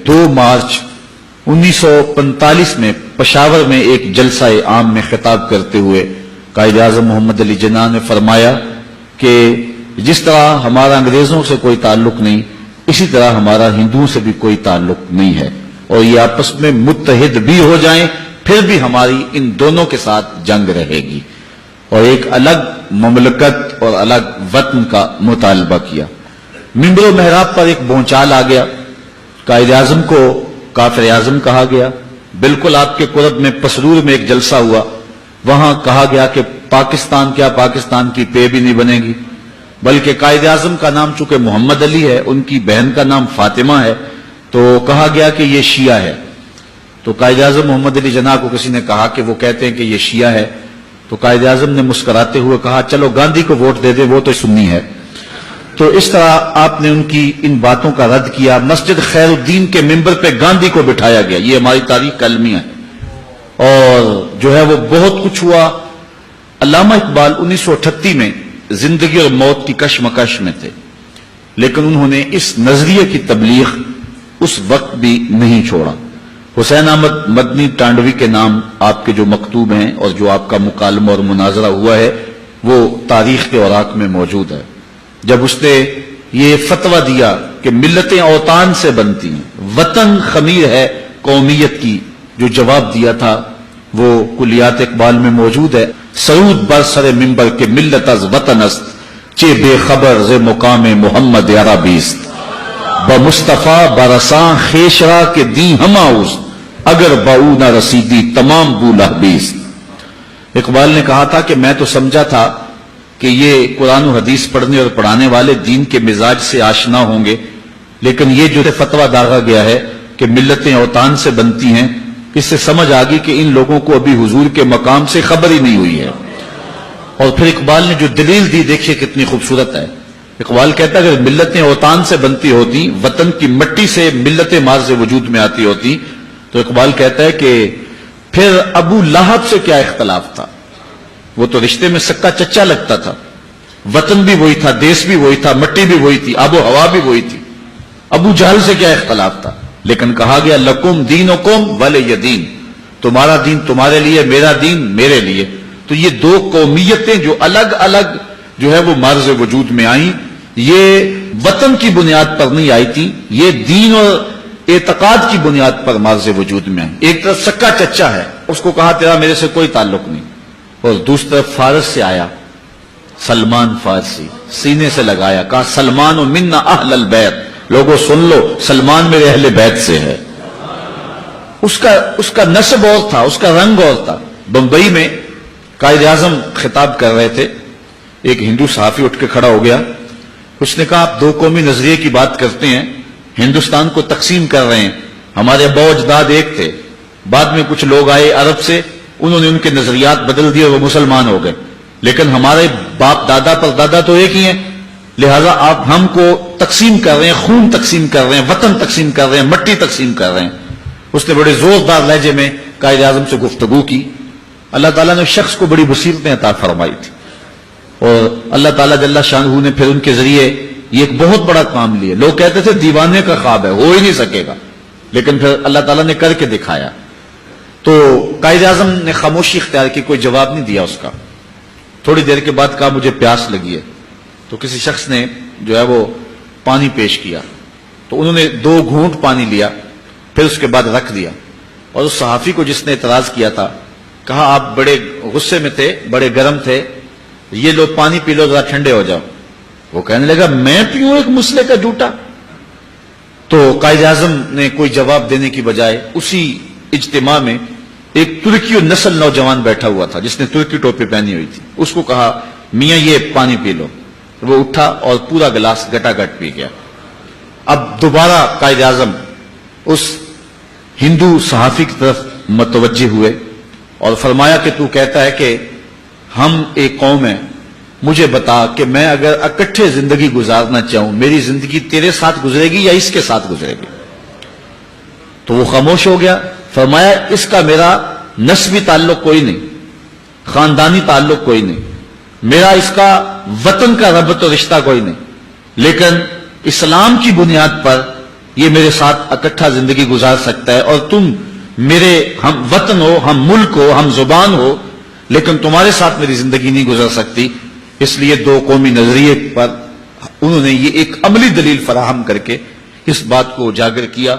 2 مارچ 1945 میں پشاور میں ایک جلسہ عام میں خطاب کرتے ہوئے قائد اعظم محمد علی جناح نے فرمایا کہ جس طرح ہمارا انگریزوں سے کوئی تعلق نہیں، اسی طرح ہمارا ہندوؤں سے بھی کوئی تعلق نہیں ہے، اور یہ آپس میں متحد بھی ہو جائیں پھر بھی ہماری ان دونوں کے ساتھ جنگ رہے گی، اور ایک الگ مملکت اور الگ وطن کا مطالبہ کیا۔ منبر و محراب پر ایک بھونچال آ گیا، قائد اعظم کو کافر اعظم کہا گیا۔ بالکل آپ کے قرب میں پسرور میں ایک جلسہ ہوا، وہاں کہا گیا کہ پاکستان کیا پاکستان کی پے بھی نہیں بنے گی، بلکہ قائد اعظم کا نام چونکہ محمد علی ہے، ان کی بہن کا نام فاطمہ ہے، تو کہا گیا کہ یہ شیعہ ہے۔ تو قائد اعظم محمد علی جناح کو کسی نے کہا کہ وہ کہتے ہیں کہ یہ شیعہ ہے، تو قائد اعظم نے مسکراتے ہوئے کہا چلو گاندھی کو ووٹ دے دے، وہ تو سنی ہے۔ تو اس طرح آپ نے ان کی ان باتوں کا رد کیا۔ مسجد خیر الدین کے ممبر پہ گاندھی کو بٹھایا گیا، یہ ہماری تاریخ کا المیہ ہے، اور جو ہے وہ بہت کچھ ہوا۔ علامہ اقبال 1938 میں زندگی اور موت کی کشمکش میں تھے، لیکن انہوں نے اس نظریے کی تبلیغ اس وقت بھی نہیں چھوڑا۔ حسین احمد مدنی ٹانڈوی کے نام آپ کے جو مکتوب ہیں اور جو آپ کا مکالمہ اور مناظرہ ہوا ہے وہ تاریخ کے اوراق میں موجود ہے۔ جب اس نے یہ فتویٰ دیا کہ ملتیں اوطان سے بنتی ہیں، وطن خمیر ہے قومیت کی، جو جواب دیا تھا وہ کلیات اقبال میں موجود ہے۔ سعود بر سر منبر کے ملت از وطن است، چے بے خبر ز مقام محمد عربیست، بمصطفیٰ برساں خیشرا کے دیں ہماؤست، اگر باؤ نہ رسیدی تمام بولہ بیست۔ اقبال نے کہا تھا کہ میں تو سمجھا تھا کہ یہ قرآن و حدیث پڑھنے اور پڑھانے والے دین کے مزاج سے آشنا ہوں گے، لیکن یہ جو فتویٰ داغا گیا ہے کہ ملتیں اوطان سے بنتی ہیں، اس سے سمجھ آ گئی کہ ان لوگوں کو ابھی حضور کے مقام سے خبر ہی نہیں ہوئی ہے۔ اور پھر اقبال نے جو دلیل دی دیکھیے کتنی خوبصورت ہے۔ اقبال کہتا ہے اگر ملتیں اوطان سے بنتی ہوتی، وطن کی مٹی سے ملتیں مارز وجود میں آتی ہوتی، تو اقبال کہتا ہے کہ پھر ابو لہب سے کیا اختلاف تھا، وہ تو رشتے میں سکا چچا لگتا تھا، وطن بھی وہی تھا، دیش بھی وہی تھا، مٹی بھی وہی تھی، آب و ہوا بھی وہی تھی، ابو جہل سے کیا اختلاف تھا۔ لیکن کہا گیا لکم دینکم ولی دین، تمہارا دین تمہارے لیے، میرا دین میرے لیے۔ تو یہ دو قومیتیں جو الگ الگ جو ہے وہ مرز وجود میں آئیں، یہ وطن کی بنیاد پر نہیں آئی تھی، یہ دین اور اعتقاد کی بنیاد پر مرز وجود میں آئی۔ ایک طرف سکا چچا ہے، اس کو کہا تیرا میرے سے کوئی تعلق نہیں، اور دوسری طرف فارس سے آیا سلمان فارسی، سینے سے لگایا، کہا سلمان و منا اہل البیت، لوگوں سن لو سلمان میرے اہل بیت سے ہے۔ اس کا نسب اور تھا، اس کا رنگ اور تھا۔ بمبئی میں قائد اعظم خطاب کر رہے تھے، ایک ہندو صحافی اٹھ کے کھڑا ہو گیا، اس نے کہا آپ دو قومی نظریے کی بات کرتے ہیں، ہندوستان کو تقسیم کر رہے ہیں، ہمارے ابا و اجداد ایک تھے، بعد میں کچھ لوگ آئے عرب سے، انہوں نے ان کے نظریات بدل دیے، وہ مسلمان ہو گئے، لیکن ہمارے باپ دادا پر دادا تو ایک ہی ہیں، لہذا آپ ہم کو تقسیم کر رہے ہیں، خون تقسیم کر رہے ہیں، وطن تقسیم کر رہے ہیں، مٹی تقسیم کر رہے ہیں۔ اس نے بڑے زوردار لہجے میں قائد اعظم سے گفتگو کی۔ اللہ تعالیٰ نے شخص کو بڑی بصیرتیں عطا فرمائی تھی، اور اللہ تعالیٰ جل شانہ نے پھر ان کے ذریعے یہ ایک بہت بڑا کام لیا۔ لوگ کہتے تھے دیوانے کا خواب ہے، ہو ہی نہیں سکے گا، لیکن پھر اللہ تعالیٰ نے کر کے دکھایا۔ تو قائد اعظم نے خاموشی اختیار کی، کوئی جواب نہیں دیا اس کا۔ تھوڑی دیر کے بعد کہا مجھے پیاس لگی ہے، تو کسی شخص نے جو ہے وہ پانی پیش کیا، تو انہوں نے 2 گھونٹ پانی لیا، پھر اس کے بعد رکھ دیا، اور اس صحافی کو جس نے اعتراض کیا تھا کہا آپ بڑے غصے میں تھے، بڑے گرم تھے، یہ لو پانی پی لو ذرا ٹھنڈے ہو جاؤ۔ وہ کہنے لگا میں پیوں ایک مسلے کا جھوٹا؟ تو قائد اعظم نے کوئی جواب دینے کی بجائے اسی اجتماع میں ایک ترکی نسل نوجوان بیٹھا ہوا تھا جس نے ترکی ٹوپی پہنی ہوئی تھی، اس کو کہا میاں یہ پانی پی لو۔ وہ اٹھا اور پورا گلاس گٹا گٹ پی گیا۔ اب دوبارہ قائد اعظم اس ہندو صحافی کی طرف متوجہ ہوئے اور فرمایا کہ تو کہتا ہے کہ ہم ایک قوم ہیں، مجھے بتا کہ میں اگر اکٹھے زندگی گزارنا چاہوں، میری زندگی تیرے ساتھ گزرے گی یا اس کے ساتھ گزرے گی؟ تو وہ خاموش ہو گیا۔ فرمایا اس کا میرا نسبی تعلق کوئی نہیں، خاندانی تعلق کوئی نہیں، میرا اس کا وطن کا ربط و رشتہ کوئی نہیں، لیکن اسلام کی بنیاد پر یہ میرے ساتھ اکٹھا زندگی گزار سکتا ہے، اور تم میرے ہم وطن ہو، ہم ملک ہو، ہم زبان ہو، لیکن تمہارے ساتھ میری زندگی نہیں گزر سکتی۔ اس لیے دو قومی نظریے پر انہوں نے یہ ایک عملی دلیل فراہم کر کے اس بات کو اجاگر کیا